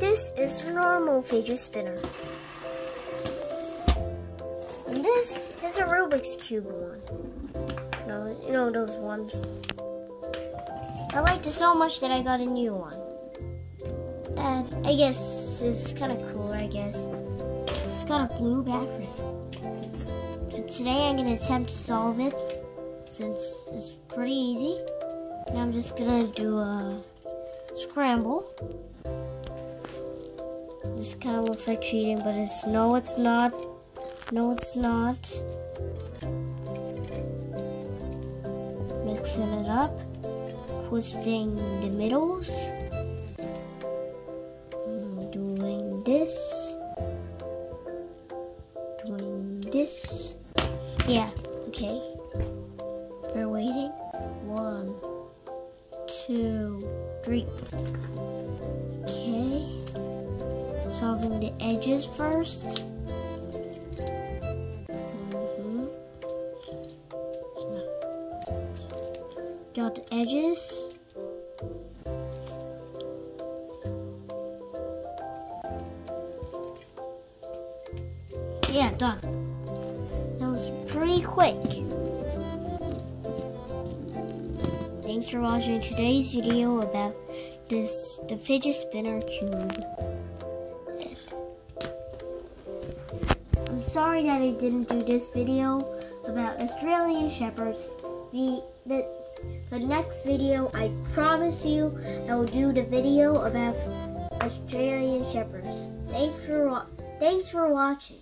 This is a normal fidget spinner. And this is a Rubik's Cube one. You know those ones. I liked it so much that I got a new one. That I guess is kind of cooler, I guess. It's got a blue background. So today I'm going to attempt to solve it since it's pretty easy. And I'm just going to do a scramble. This kind of looks like cheating, but no, it's not. No, it's not. Mixing it up, twisting the middles, doing this, Yeah, okay. We're waiting. 1, 2, 3. Okay. Solving the edges first. Got the edges. Yeah, done. That was pretty quick. Thanks for watching today's video about the fidget spinner cube. I'm sorry that I didn't do this video about Australian Shepherds. The next video, I promise you, I will do the video about Australian Shepherds. Thanks for watching.